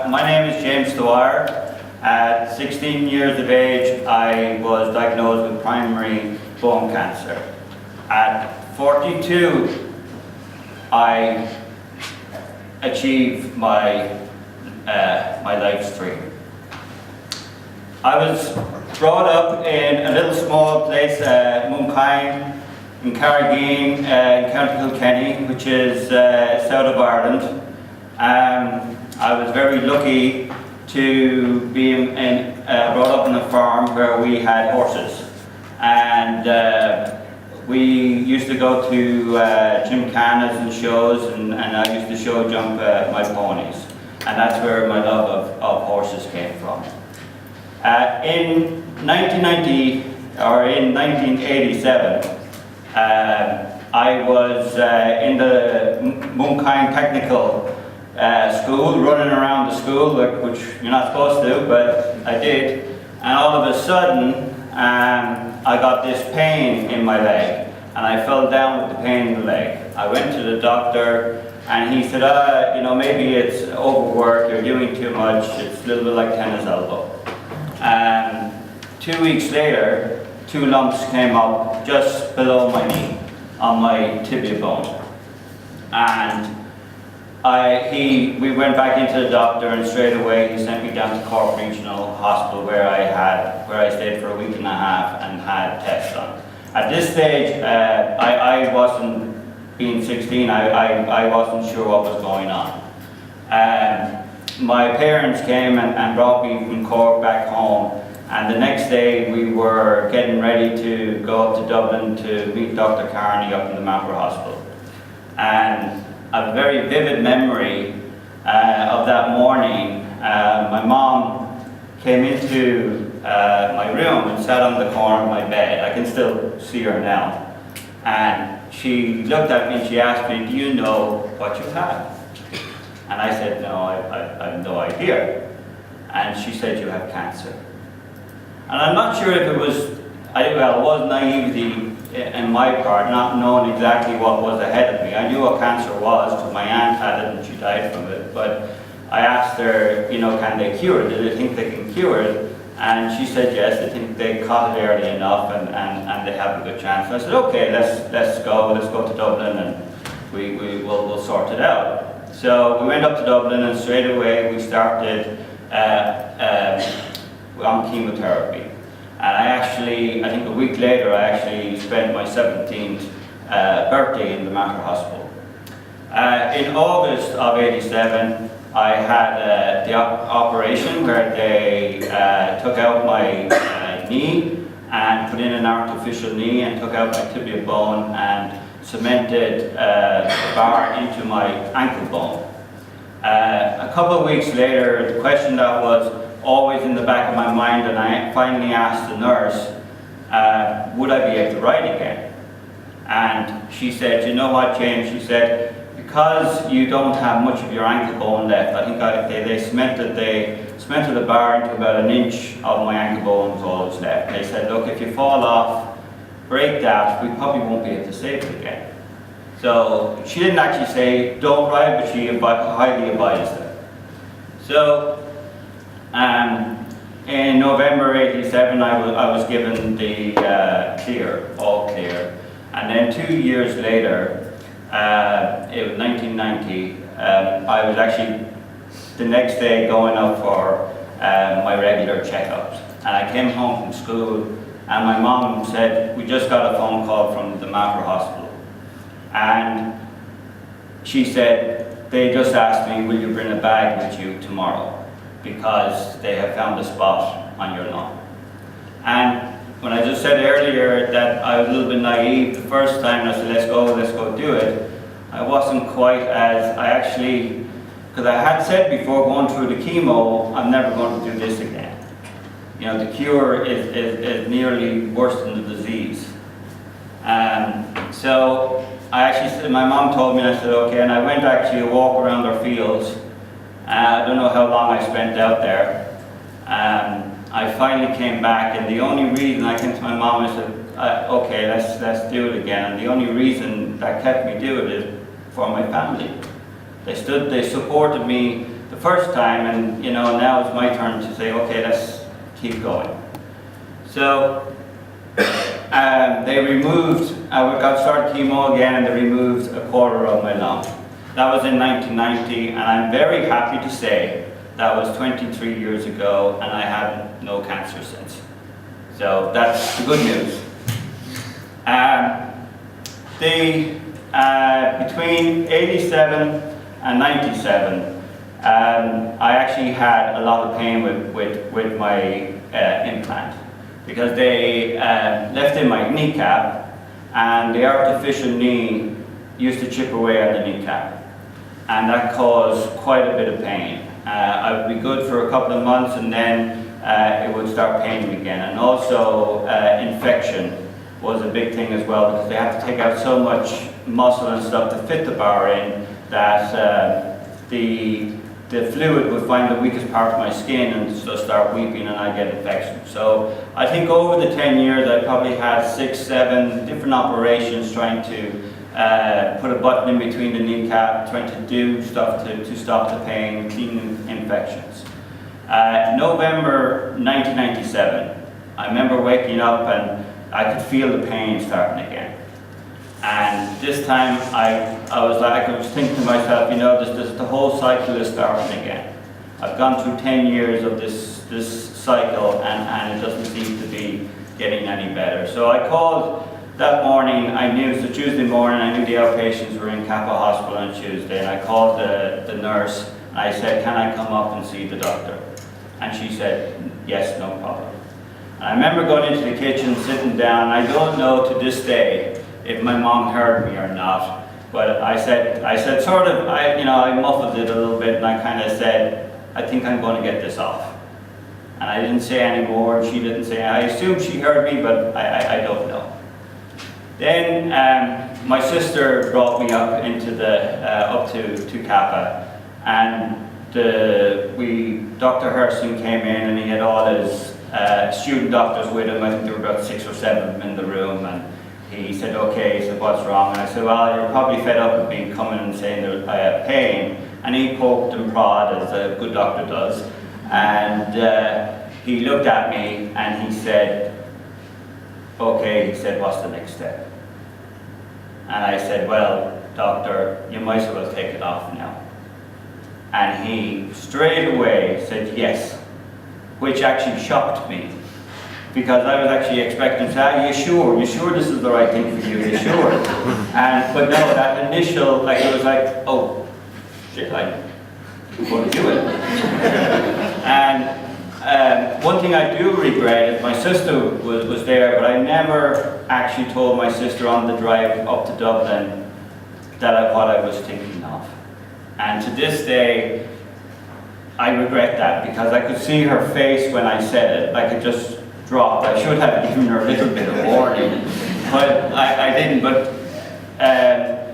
My name is James Dwyer. At 16 years of age, I was diagnosed with primary bone cancer. At 42, I achieved my life's dream. I was brought up in a little small place, Moonkyne, in Carrigain, in County Kilkenny, which is south of Ireland. I was very lucky to be brought up on a farm where we had horses, and we used to go to gymkhanas and shows, and I used to show jump my ponies, and that's where my love of horses came from. In 1987, I was in the Moonkyne Technical school, running around the school, which you're not supposed to, but I did. And all of a sudden, I got this pain in my leg, and I fell down with the pain in the leg. I went to the doctor, and he said, you know, maybe it's overwork, you're doing too much, it's a little bit like tennis elbow. 2 weeks later, 2 lumps came up just below my knee, on my tibia bone. And we went back into the doctor, and straight away he sent me down to Cork Regional Hospital, where I stayed for a week and a half and had tests done. At this stage, I wasn't, being 16, I wasn't sure what was going on. My parents came and brought me from Cork back home, and the next day we were getting ready to go up to Dublin to meet Dr. Carney up in the Mount Hospital. And a very vivid memory of that morning, my mom came into my room and sat on the corner of my bed. I can still see her now. And she looked at me and she asked me, "Do you know what you have?" And I said, "No, I have no idea." And she said, "You have cancer." And I'm not sure if it was, it was naivety in my part, not knowing exactly what was ahead of me. I knew what cancer was because my aunt had it and she died from it. But I asked her, you know, can they cure it? Do they think they can cure it? And she said yes, they think they caught it early enough and they have a good chance. And I said, okay, let's go to Dublin and we'll sort it out. So we went up to Dublin, and straight away we started on chemotherapy. And I think a week later, I actually spent my 17th birthday in the Mater Hospital. In August of '87, I had the operation where they took out my knee and put in an artificial knee and took out my tibia bone and cemented a bar into my ankle bone. A couple of weeks later, the question that was always in the back of my mind, and I finally asked the nurse, would I be able to ride again? And she said, "You know what, James?" She said, "because you don't have much of your ankle bone left." I think they cemented the bar into about 1 inch of my ankle bone was all that's left. They said, "Look, if you fall off, break that, we probably won't be able to save it again." So she didn't actually say don't ride, but she highly advised it. So in November '87, I was given the all clear, and then 2 years later, it was 1990. I was actually the next day going up for my regular checkups, and I came home from school, and my mom said, "We just got a phone call from the Mater Hospital," and she said, "They just asked me, will you bring a bag with you tomorrow, because they have found a spot on your lung." And when I just said earlier that I was a little bit naive the first time, I said, let's go do it, I wasn't quite as, because I had said before going through the chemo, I'm never going to do this again. You know, the cure is nearly worse than the disease. So I actually said, my mom told me, and I said, okay, and I went actually a walk around our fields. I don't know how long I spent out there. I finally came back, and the only reason I came to my mom, I said, okay, let's do it again. And the only reason that kept me doing it is for my family. They supported me the the first time, and now it's my turn to say, okay, let's keep going. So they removed, I got started chemo again, and they removed a quarter of my lung. That was in 1990, and I'm very happy to say that was 23 years ago, and I have no cancer since. So that's the good news. Between 87 and 97, I actually had a lot of pain with my implant, because they left in my kneecap, and the artificial knee used to chip away on the kneecap, and that caused quite a bit of pain. I would be good for a couple of months, and then it would start paining again. And also infection was a big thing as well, because they had to take out so much muscle and stuff to fit the bar in that the fluid would find the weakest part of my skin and just start weeping, and I'd get infection. So I think over the 10 years I probably had 6, 7 different operations trying to put a button in between the kneecap, trying to do stuff to stop the pain, clean infections. November 1997, I remember waking up and I could feel the pain starting again. And this time I was thinking to myself, the whole cycle is starting again. I've gone through 10 years of this cycle, and it doesn't seem to be getting any better. So I called that morning. I knew it was a Tuesday morning. I knew the outpatients were in Kappa Hospital on Tuesday, and I called the nurse, and I said, can I come up and see the doctor? And she said, yes, no problem. And I remember going into the kitchen, sitting down, and I don't know to this day if my mom heard me or not, but I said I muffled it a little bit, and I kind of said, I think I'm going to get this off. And I didn't say any more, and she didn't say, I assume she heard me, but I don't know. Then my sister brought me up into up to Kappa, and Dr. Herson came in, and he had all his student doctors with him. I think there were about 6 or 7 of them in the room, and he said, okay, he said, what's wrong? And I said, well, you're probably fed up with me coming and saying that I have pain. And he poked and prodded, as a good doctor does, and he looked at me and he said, okay, he said, what's the next step? And I said, well, doctor, you might as well take it off now. And he straight away said yes, which actually shocked me, because I was actually expecting to say, are you sure? You sure this is the right thing for you? You sure? But no, that initial, it was like, oh, shit, I'm going to do it. And one thing I do regret is my sister was there, but I never actually told my sister on the drive up to Dublin what I was thinking of. And to this day, I regret that, because I could see her face when I said it, like it just dropped. I should have given her a little bit of warning, but I didn't. But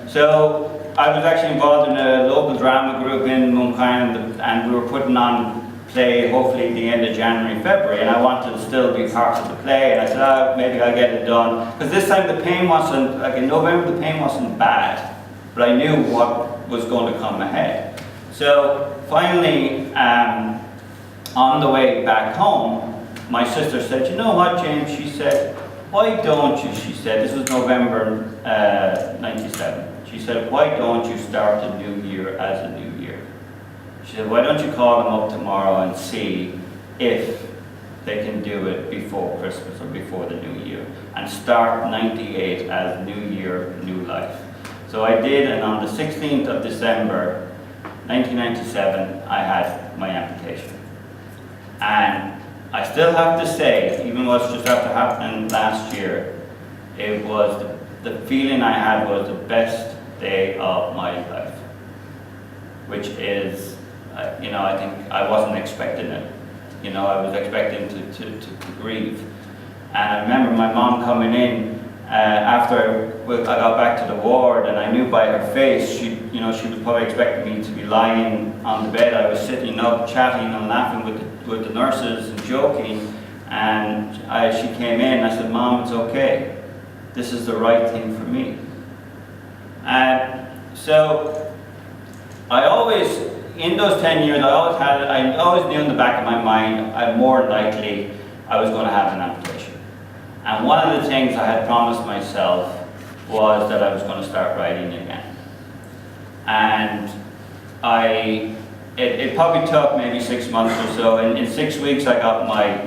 so I was actually involved in a local drama group in Moonkind, and we were putting on play hopefully at the end of January, February, and I wanted to still be part of the play, and I said, maybe I'll get it done. Because this time the pain wasn't, like in November, the pain wasn't bad, but I knew what was going to come ahead. So finally, on the way back home, my sister said, you know what, James? She said, why don't you, she said, this was November 97. She said, why don't you start the new year as a new year? She said, why don't you call them up tomorrow and see if they can do it before Christmas or before the new year, and start 98 as new year, new life. So I did, and on the 16th of December 1997, I had my amputation. And I still have to say, even though it's just after happening last year, it was the feeling I had was the best day of my life, which is, I think I wasn't expecting it. I was expecting to grieve. And I remember my mom coming in after I got back to the ward, and I knew by her face, she was probably expecting me to be lying on the bed. I was sitting up, chatting and laughing with the nurses and joking, and she came in. I said, Mom, it's okay. This is the right thing for me. And so I always, in those 10 years, I always knew in the back of my mind, more likely I was going to have an amputation. And one of the things I had promised myself was that I was going to start riding again. And it probably took maybe 6 months or so. In 6 weeks, I got my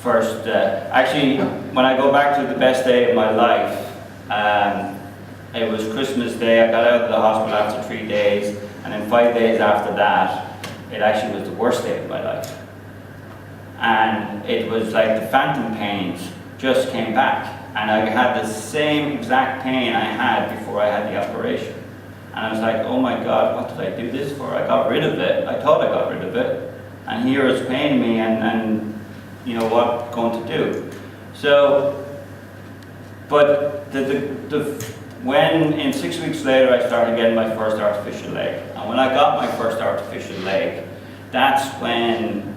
first, actually, when I go back to the best day of my life, it was Christmas Day. I got out of the hospital after 3 days, and then 5 days after that, it actually was the worst day of my life. And it was like the phantom pains just came back, and I had the same exact pain I had before I had the operation. And I was like, oh my God, what did I do this for? I got rid of it. I thought I got rid of it, and here it's paining me, and you know what going to do. So, but when in 6 weeks later I started getting my first artificial leg, and when I got my first artificial leg, that's when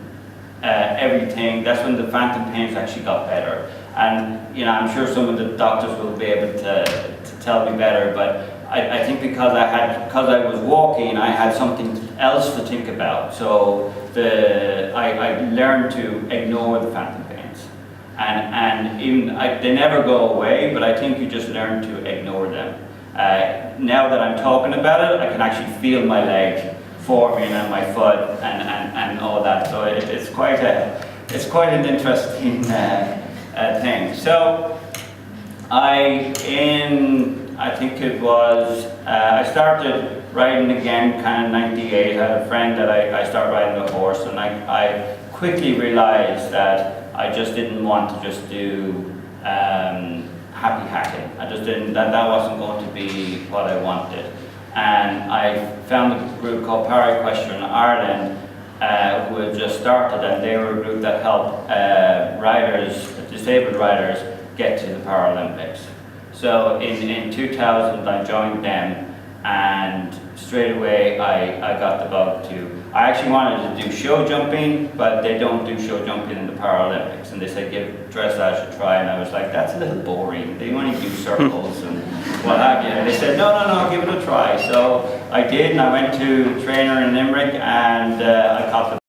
that's when the phantom pains actually got better. And you know, I'm sure some of the doctors will be able to tell me better, but I think because I was walking, I had something else to think about. So I learned to ignore the phantom pains, and even they never go away. But I think you just learn to ignore them. Now that I'm talking about it, I can actually feel my leg forming and my foot and all that. So it's quite an interesting thing. So I think it was, I started riding again kind of 98. I had a friend that I started riding a horse, and I quickly realized that I just didn't want to just do happy hacking. I just didn't, that wasn't going to be what I wanted. And I found a group called Paralympian Ireland who had just started, and they were a group that helped disabled riders get to the Paralympics. So in 2000 I joined them, and straight away I got the bug to, I actually wanted to do show jumping, but they don't do show jumping in the Paralympics, and they said give dressage a try, and I was like, that's a little boring, they only do circles and what have you, and they said no, give it a try. So I did, and I went to a trainer in Limerick, and I caught the